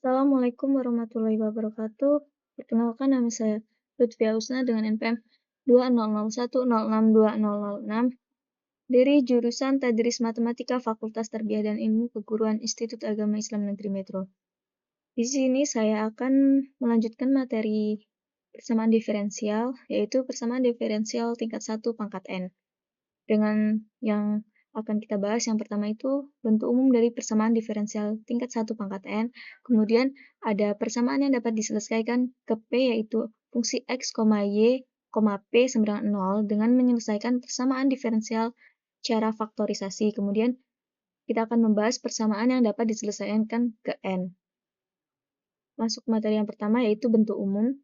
Assalamualaikum warahmatullahi wabarakatuh. Perkenalkan nama saya Lutfia Husna dengan NPM 2001062006 dari jurusan Tadris Matematika Fakultas Tarbiyah dan Ilmu Keguruan Institut Agama Islam Negeri Metro. Di sini saya akan melanjutkan materi persamaan diferensial, yaitu persamaan diferensial tingkat 1 pangkat N. Dengan yang akan kita bahas, yang pertama itu bentuk umum dari persamaan diferensial tingkat 1 pangkat N. Kemudian ada persamaan yang dapat diselesaikan ke P, yaitu fungsi X, Y, P sama dengan 0 dengan menyelesaikan persamaan diferensial cara faktorisasi. Kemudian kita akan membahas persamaan yang dapat diselesaikan ke N. Masuk materi yang pertama, yaitu bentuk umum.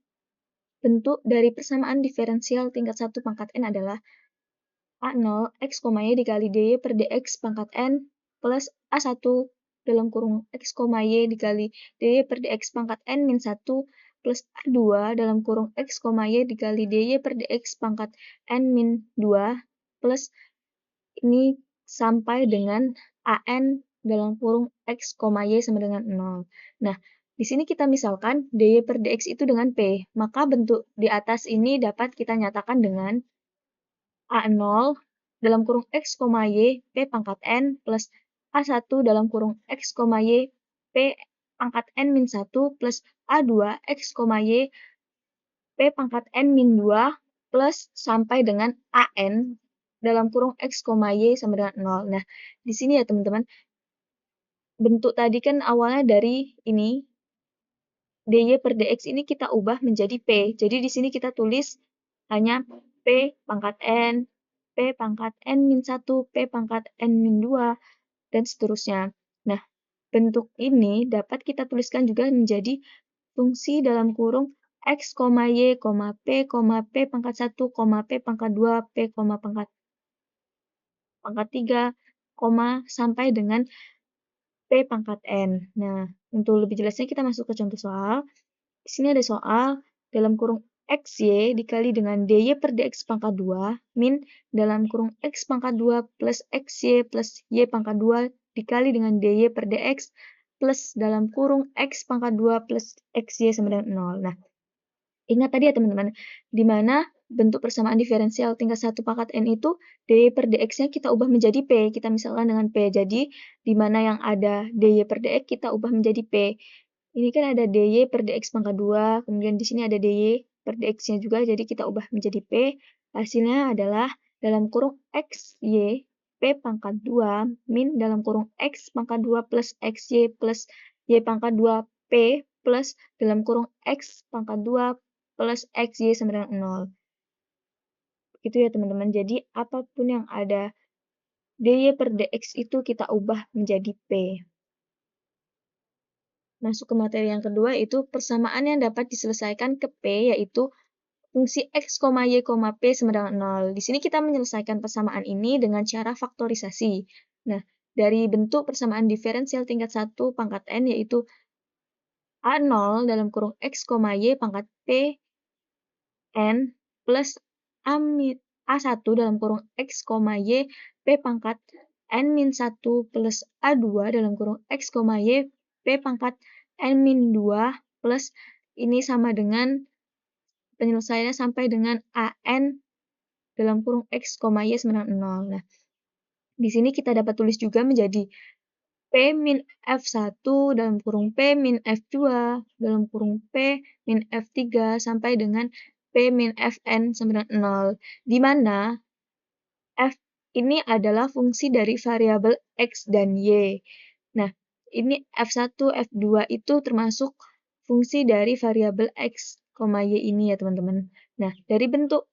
Bentuk dari persamaan diferensial tingkat 1 pangkat N adalah A0 X, Y dikali DY per DX pangkat N plus A1 dalam kurung X, Y dikali DY per DX pangkat N min 1 plus A2 dalam kurung X, Y dikali DY per DX pangkat N min 2 plus ini sampai dengan AN dalam kurung X, Y sama dengan 0. Nah, di sini kita misalkan DY per DX itu dengan P, maka bentuk di atas ini dapat kita nyatakan dengan A0 dalam kurung X, Y, P pangkat N plus A1 dalam kurung X, Y, P pangkat N min 1 plus A2 X, Y, P pangkat N min 2 plus sampai dengan AN dalam kurung X, Y sama dengan 0. Nah, di sini ya teman-teman, bentuk tadi kan awalnya dari ini, DY per DX ini kita ubah menjadi P. Jadi di sini kita tulis hanya P pangkat N, P pangkat N min 1, P pangkat N min 2, dan seterusnya. Nah, bentuk ini dapat kita tuliskan juga menjadi fungsi dalam kurung X, Y, P pangkat 1, P pangkat 2, P, pangkat 3, sampai dengan P pangkat N. Nah, untuk lebih jelasnya kita masuk ke contoh soal. Di sini ada soal dalam kurung XY dikali dengan DY per DX pangkat 2 min dalam kurung X pangkat 2 plus XY plus Y pangkat 2 dikali dengan DY per DX plus dalam kurung X pangkat 2 plus XY sama dengan 0. Nah, ingat tadi ya teman-teman, di mana bentuk persamaan diferensial tingkat 1 pangkat N itu DY per DX-nya kita ubah menjadi P. Kita misalkan dengan P. Jadi, di mana yang ada DY per DX kita ubah menjadi P. Ini kan ada DY per DX pangkat 2, kemudian di sini ada DY per DX-nya juga, jadi kita ubah menjadi P. Hasilnya adalah dalam kurung XY, P pangkat 2, min dalam kurung X pangkat 2 plus XY plus Y pangkat 2, P plus dalam kurung X pangkat 2 plus XY sama dengan 0. Gitu ya teman-teman, jadi apapun yang ada DY per DX itu kita ubah menjadi P. Masuk ke materi yang kedua, itu persamaan yang dapat diselesaikan ke P, yaitu fungsi X, Y, P sama dengan 0. Di sini kita menyelesaikan persamaan ini dengan cara faktorisasi. Nah, dari bentuk persamaan diferensial tingkat 1 pangkat N, yaitu A0 dalam kurung X, Y pangkat P N plus A1 dalam kurung X, Y P pangkat N min 1 plus A2 dalam kurung X, Y P pangkat N min 2 plus ini sama dengan penyelesaiannya sampai dengan AN dalam kurung X, Y sama dengan 0. Nah, di sini kita dapat tulis juga menjadi P min F1 dalam kurung P min F2 dalam kurung P min F3 sampai dengan P min Fn sama dengan 0. Di mana F ini adalah fungsi dari variabel X dan Y. Nah, ini F1, F2 itu termasuk fungsi dari variabel X, Y ini ya teman-teman. Nah, dari bentuk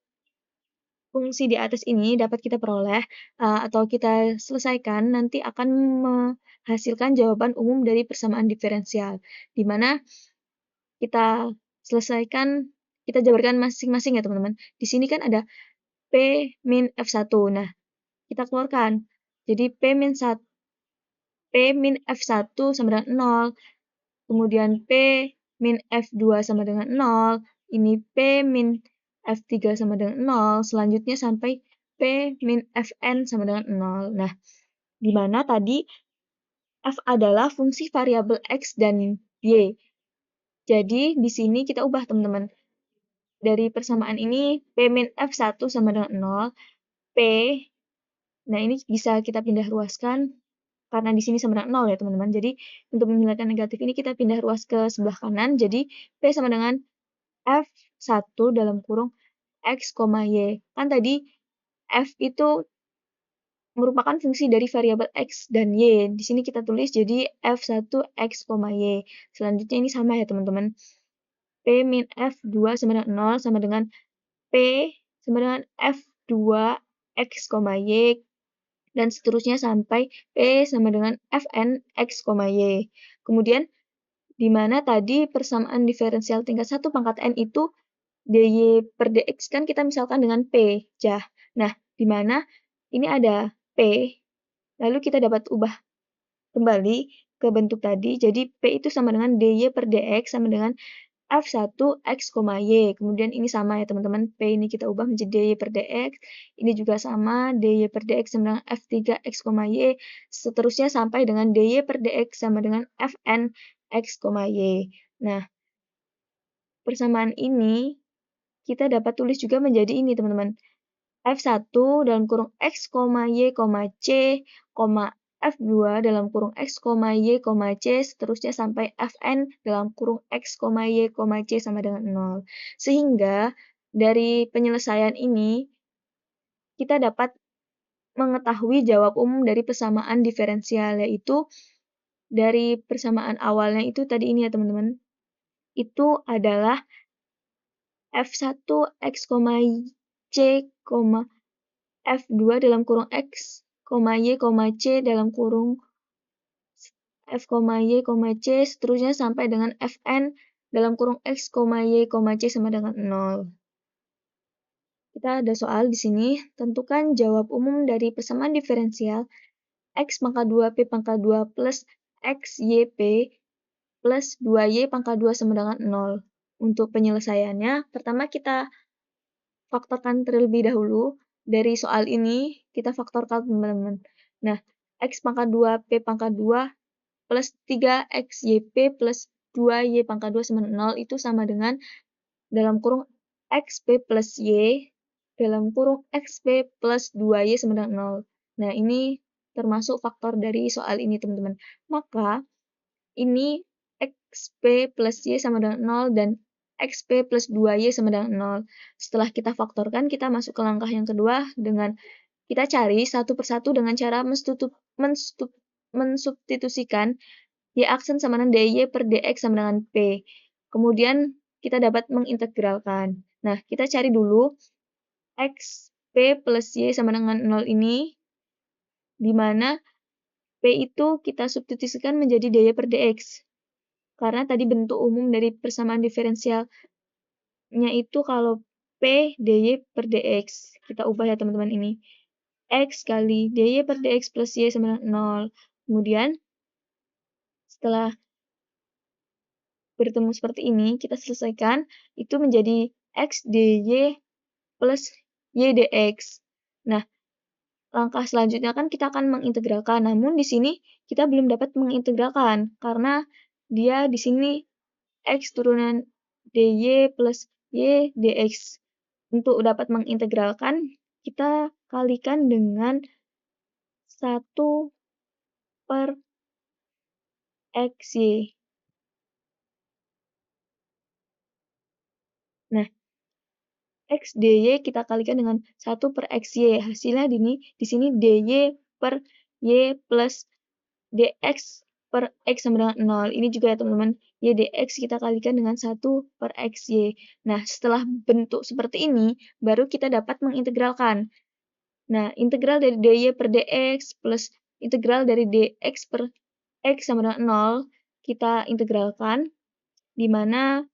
fungsi di atas ini dapat kita peroleh atau kita selesaikan nanti akan menghasilkan jawaban umum dari persamaan diferensial, di mana kita selesaikan, kita jabarkan masing-masing ya teman-teman. Di sini kan ada P min F1. Nah, kita keluarkan. Jadi P min F1 sama dengan 0. Kemudian P min F2 sama dengan 0. Ini P min F3 sama dengan 0. Selanjutnya sampai P min Fn sama dengan 0. Nah, di mana tadi F adalah fungsi variabel X dan Y. Jadi di sini kita ubah teman-teman. Dari persamaan ini P min F1 sama dengan 0, P, nah ini bisa kita pindah ruaskan karena di sini sama dengan 0 ya teman-teman. Jadi untuk menghilangkan negatif ini kita pindah ruas ke sebelah kanan, jadi P sama dengan F1 dalam kurung X, Y. Kan tadi F itu merupakan fungsi dari variabel X dan Y. Di sini kita tulis jadi F1 X, Y. Selanjutnya ini sama ya teman-teman. P min F2 sama dengan 0 sama dengan P sama dengan F2 X, Y, dan seterusnya sampai P sama dengan Fn X, Y. Kemudian, di mana tadi persamaan diferensial tingkat 1 pangkat N itu dy per dx kan kita misalkan dengan P, jah. Nah, di mana ini ada P, lalu kita dapat ubah kembali ke bentuk tadi, jadi P itu sama dengan dy per dx sama dengan F1 X, Y. Kemudian ini sama ya teman-teman, P ini kita ubah menjadi dy per dx, ini juga sama, dy per dx sama dengan F3 X, Y, seterusnya sampai dengan dy per dx sama dengan Fn X, Y. Nah, persamaan ini kita dapat tulis juga menjadi ini teman-teman. F1 dalam kurung X, Y, C, F2 dalam kurung X, Y, C, seterusnya sampai Fn dalam kurung X, Y, C sama dengan 0. Sehingga dari penyelesaian ini, kita dapat mengetahui jawab umum dari persamaan diferensial, yaitu dari persamaan awalnya itu tadi ini ya teman-teman. Itu adalah F1 X, C, F2 dalam kurung X, Y, C dalam kurung F, Y, C, seterusnya sampai dengan Fn dalam kurung X, Y, C sama dengan 0. Kita ada soal di sini, tentukan jawab umum dari persamaan diferensial X pangkat 2 P pangkat 2 plus X, Y, P plus 2Y pangkat 2 sama dengan 0. Untuk penyelesaiannya, pertama kita faktorkan terlebih dahulu. Dari soal ini, kita faktorkan teman-teman. Nah, X pangkat 2 P pangkat 2 plus 3XYP plus 2Y pangkat 2 sama 0 itu sama dengan dalam kurung XP plus Y dalam kurung XP plus 2Y sama dengan 0. Nah, ini termasuk faktor dari soal ini, teman-teman. Maka, ini XP plus Y sama dengan 0 dan XP plus 2Y sama dengan 0. Setelah kita faktorkan, kita masuk ke langkah yang kedua dengan kita cari satu persatu dengan cara mensubstitusikan Y aksen sama dengan dy per dx sama dengan P. Kemudian kita dapat mengintegralkan. Nah, kita cari dulu X, P plus Y sama dengan 0 ini, di mana P itu kita substitusikan menjadi dy per dx. Karena tadi bentuk umum dari persamaan diferensialnya itu kalau P dy per dx. Kita ubah ya teman-teman ini. X kali dy per dx plus Y sama dengan 0. Kemudian, setelah bertemu seperti ini, kita selesaikan, itu menjadi X dy plus Y dx. Nah, langkah selanjutnya kan kita akan mengintegralkan, namun di sini kita belum dapat mengintegralkan, karena dia di sini X turunan dy plus Y dx. Untuk dapat mengintegralkan, kita kalikan dengan 1 per xy. Nah, X dy kita kalikan dengan 1 per xy. Hasilnya di sini dy per y plus dx per x sama dengan 0. Ini juga ya teman-teman, y dx kita kalikan dengan 1 per xy. Nah, setelah bentuk seperti ini, baru kita dapat mengintegralkan. Nah, integral dari dy per dx plus integral dari dx per x sama dengan 0, kita integralkan, di mana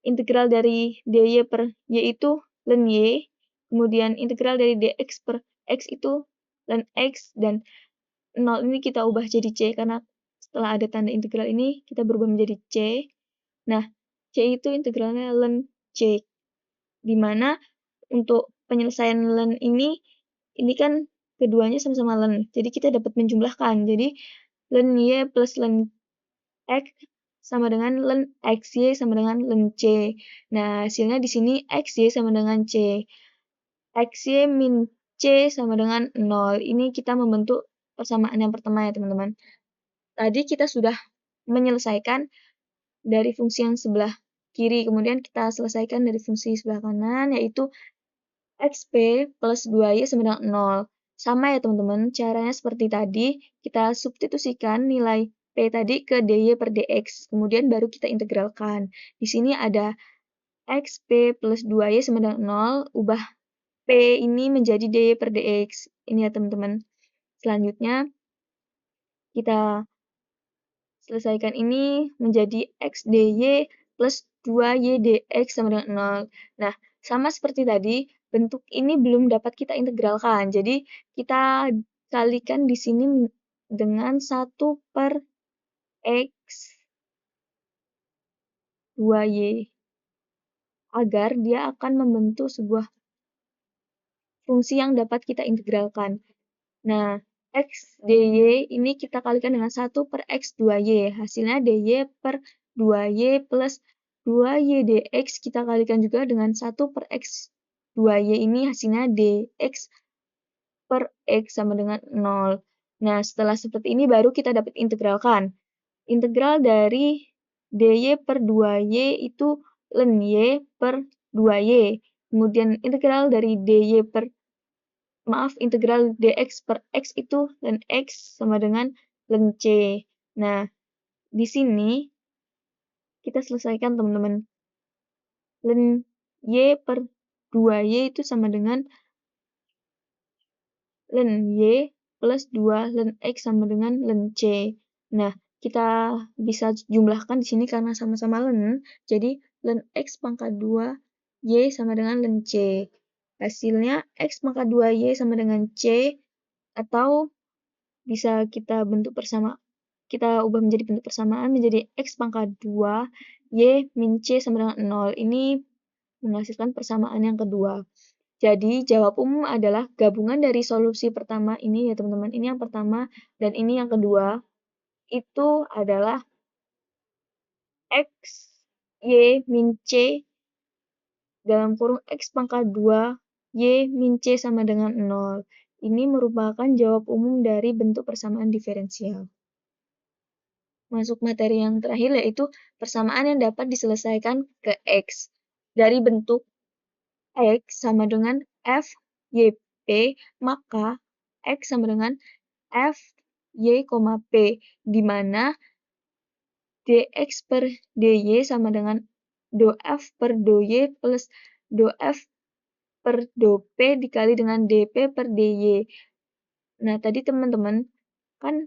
integral dari dy per y itu ln y, kemudian integral dari dx per x itu ln x, dan 0 ini kita ubah jadi c, karena setelah ada tanda integral ini, kita berubah menjadi c. Nah, c itu integralnya ln c, di mana untuk penyelesaian ln ini kan keduanya sama-sama ln, jadi kita dapat menjumlahkan. Jadi, ln y plus ln x sama dengan len XY sama dengan len C. Nah, hasilnya di sini XY sama dengan C. XY min C sama dengan 0. Ini kita membentuk persamaan yang pertama ya, teman-teman. Tadi kita sudah menyelesaikan dari fungsi yang sebelah kiri, kemudian kita selesaikan dari fungsi sebelah kanan, yaitu XP plus 2Y sama dengan 0. Sama ya teman-teman, caranya seperti tadi, kita substitusikan nilai P tadi ke DY per DX, kemudian baru kita integralkan. Di sini ada XP plus 2Y sama dengan 0, ubah P ini menjadi DY per DX. Ini ya teman-teman. Selanjutnya, kita selesaikan ini menjadi X DY plus 2Y DX sama dengan 0. Nah, sama seperti tadi, bentuk ini belum dapat kita integralkan. Jadi, kita kalikan di sini dengan 1 per X 2Y. Agar dia akan membentuk sebuah fungsi yang dapat kita integralkan. Nah, X dy ini kita kalikan dengan 1 per X 2Y. Hasilnya dy per 2Y plus 2Y dx kita kalikan juga dengan 1 per X 2Y ini hasilnya dx per X sama dengan 0. Nah, setelah seperti ini baru kita dapat integralkan. Integral dari dy per 2Y itu ln y per 2Y. Kemudian integral dari integral dx per x itu ln x sama dengan ln c. Nah, di sini kita selesaikan teman-teman. Ln y per 2y itu sama dengan ln y plus 2 ln x sama dengan ln c. Nah, kita bisa jumlahkan di sini karena sama-sama ln, jadi ln x pangkat 2 y sama dengan ln c. Hasilnya x pangkat 2y sama dengan c, atau bisa kita ubah menjadi bentuk persamaan menjadi x pangkat 2 y min c sama dengan 0. Ini menghasilkan persamaan yang kedua. Jadi jawab umum adalah gabungan dari solusi pertama ini ya teman-teman. Ini yang pertama dan ini yang kedua. Itu adalah x y min c dalam kurung x pangkat 2 y min c sama dengan 0. Ini merupakan jawab umum dari bentuk persamaan diferensial. Masuk materi yang terakhir yaitu persamaan yang dapat diselesaikan ke X. Dari bentuk X sama dengan F, Y, P, maka X sama dengan F, Y, P, di mana dx per dy sama dengan do F per do Y plus do F per do P dikali dengan dP per dy. Nah, tadi teman-teman, kan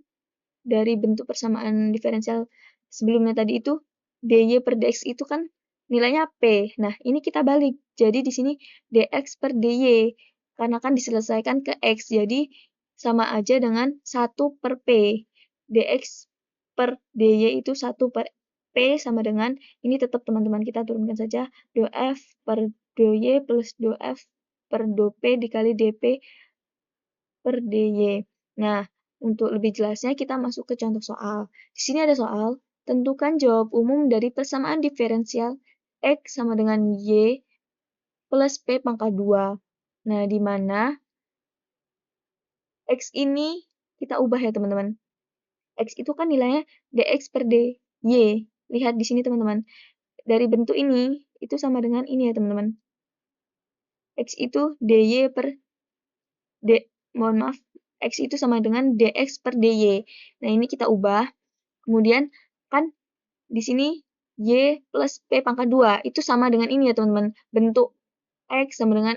dari bentuk persamaan diferensial sebelumnya tadi itu dy per dx itu kan nilainya P. Nah, ini kita balik. Jadi di sini dx per dy karena kan diselesaikan ke x. Jadi sama aja dengan 1 per P. dx per dy itu 1 per P sama dengan, ini tetap teman-teman kita turunkan saja, do F per do Y plus do F per do P dikali dP per dy. Nah, untuk lebih jelasnya kita masuk ke contoh soal. Di sini ada soal, tentukan jawab umum dari persamaan diferensial X sama dengan Y plus P pangkat 2. Nah, di mana X ini kita ubah ya teman-teman. X itu kan nilainya dx per dy. Lihat di sini teman-teman. Dari bentuk ini, itu sama dengan ini ya teman-teman. X itu dy per X itu sama dengan dx per dy. Nah, ini kita ubah. Kemudian, kan di sini y plus p pangkat 2. Itu sama dengan ini ya, teman-teman. Bentuk x sama dengan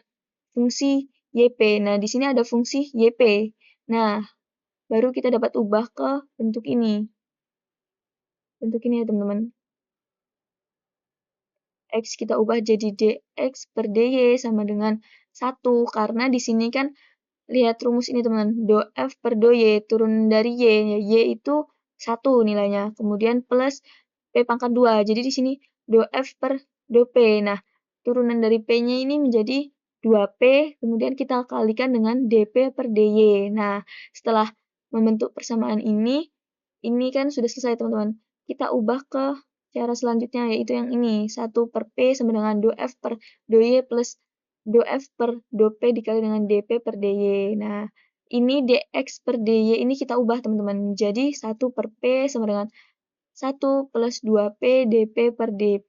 fungsi yp. Nah, di sini ada fungsi yp. Nah, baru kita dapat ubah ke bentuk ini. Bentuk ini ya, teman-teman. X kita ubah jadi dx per dy sama dengan 1. Karena di sini kan lihat rumus ini teman, do F per do Y, turun dari Y itu 1 nilainya, kemudian plus P pangkat 2, jadi di sini do F per do P, nah turunan dari P-nya ini menjadi 2P, kemudian kita kalikan dengan dP per dy. Nah, setelah membentuk persamaan ini kan sudah selesai teman-teman, kita ubah ke cara selanjutnya, yaitu yang ini. 1 per P sama dengan do F per do Y plus do F per do P dikali dengan dP per dy. Nah, ini dx per dy ini kita ubah teman-teman. Jadi 1 per P sama dengan 1 plus 2P dP per dy.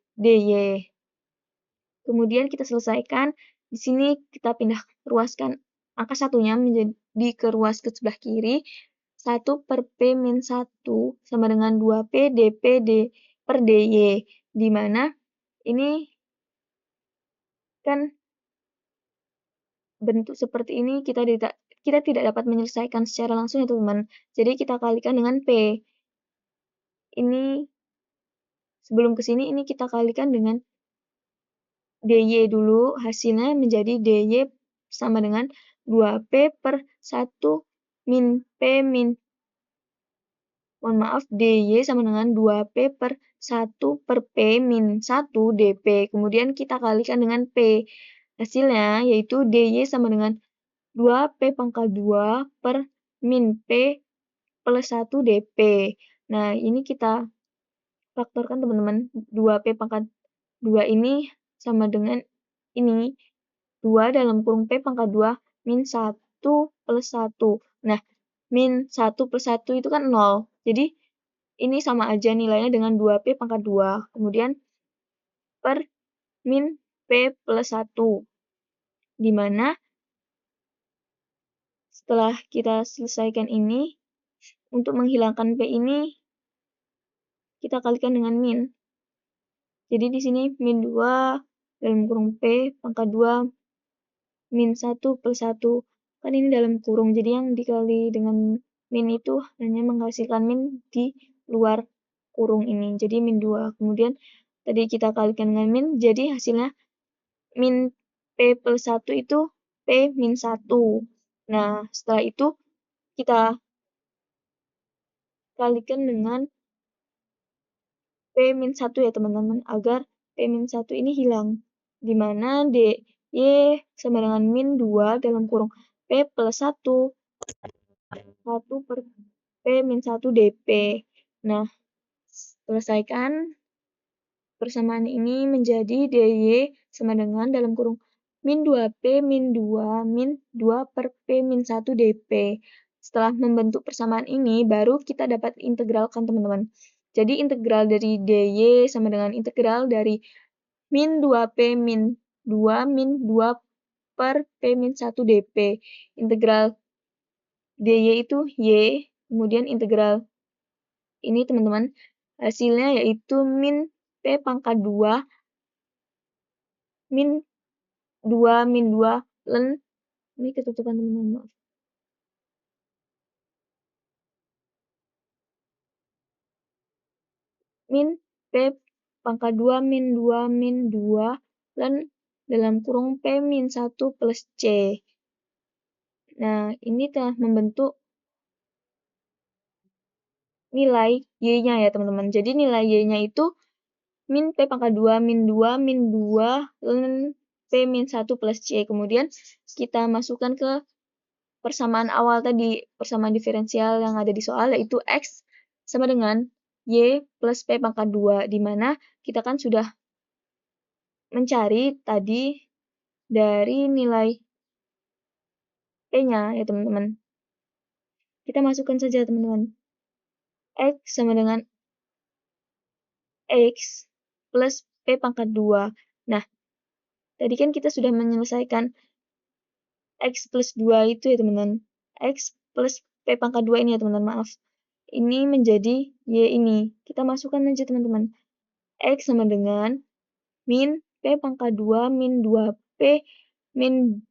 Kemudian kita selesaikan. Di sini kita pindah ruaskan angka satunya menjadi ke ruas ke sebelah kiri. 1 per P min 1 sama dengan 2P dP per dy. Di mana ini kan bentuk seperti ini kita tidak dapat menyelesaikan secara langsung ya teman-teman. Jadi kita kalikan dengan P. Ini sebelum ke sini ini kita kalikan dengan dy dulu, hasilnya menjadi dy sama dengan 2P per 1 min P min, mohon maaf, dy sama dengan 2P per 1 per P min 1 dP. Kemudian kita kalikan dengan P. Hasilnya yaitu dy sama dengan 2P pangkat 2 per min P plus 1 dP. Nah, ini kita faktorkan teman-teman. 2P pangkat 2 ini sama dengan ini. 2 dalam kurung P pangkat 2 min 1 plus 1. Nah, min 1 plus 1 itu kan 0. Jadi, ini sama aja nilainya dengan 2P pangkat 2. Kemudian, per min P plus 1. Di mana, setelah kita selesaikan ini, untuk menghilangkan P ini, kita kalikan dengan min. Jadi, di sini min 2 dalam kurung P pangkat 2 min 1 plus 1. Kan ini dalam kurung, jadi yang dikali dengan min itu hanya menghasilkan min di luar kurung ini. Jadi min 2. Kemudian tadi kita kalikan dengan min, jadi hasilnya min P plus 1 itu P min 1. Nah, setelah itu kita kalikan dengan P min 1 ya teman-teman, agar P min 1 ini hilang. Di mana dy sama dengan min 2 dalam kurung P plus 1. 1 per P min 1 dP. Nah, selesaikan persamaan ini menjadi dy sama dengan dalam kurung min 2P min 2 min 2 per P min 1 dP. Setelah membentuk persamaan ini, baru kita dapat integralkan teman-teman. Jadi integral dari dy sama dengan integral dari min 2P min 2 min 2 per P min 1 dP. Integral dy itu y, kemudian integral ini teman-teman, hasilnya yaitu min P pangkat 2 min 2 min 2 len, ini ketutupan teman-teman, maaf. Min P pangkat 2 min 2 min 2 len dalam kurung P min 1 plus C. Nah, ini telah membentuk nilai y-nya ya teman-teman. Jadi nilai y-nya itu min P pangkat 2 min 2 min 2 len P min 1 plus C. Kemudian kita masukkan ke persamaan awal tadi, persamaan diferensial yang ada di soal, yaitu X sama dengan Y plus P pangkat 2, di mana kita kan sudah mencari tadi dari nilai P-nya ya teman-teman. Kita masukkan saja teman-teman. X sama dengan X plus P pangkat 2. Nah, tadi kan kita sudah menyelesaikan X plus 2 itu ya teman-teman. X plus P pangkat 2 ini ya teman-teman, maaf. Ini menjadi Y ini. Kita masukkan aja teman-teman. X sama dengan min P pangkat 2 min 2P min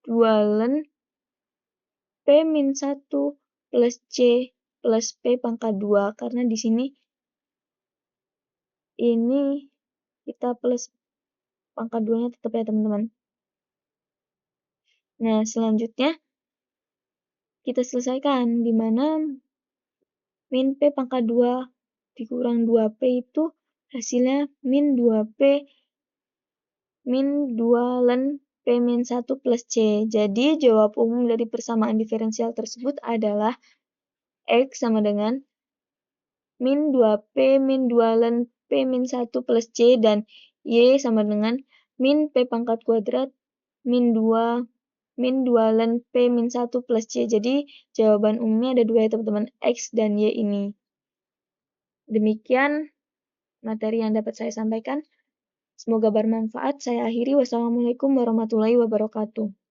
2 len P min 1 plus C plus P pangkat 2. Karena di sini ini kita plus pangkat 2-nya tetap ya teman-teman. Nah, selanjutnya kita selesaikan, di mana min P pangkat 2 dikurang 2P itu hasilnya min 2P min 2 len P min 1 plus C. Jadi jawab umum dari persamaan diferensial tersebut adalah X sama dengan min 2P min 2 ln P min 1 plus C dan Y sama dengan min P pangkat kuadrat min 2 min 2 ln P min 1 plus C. Jadi jawaban umumnya ada dua ya teman-teman, X dan Y ini. Demikian materi yang dapat saya sampaikan. Semoga bermanfaat. Saya akhiri. Wassalamualaikum warahmatullahi wabarakatuh.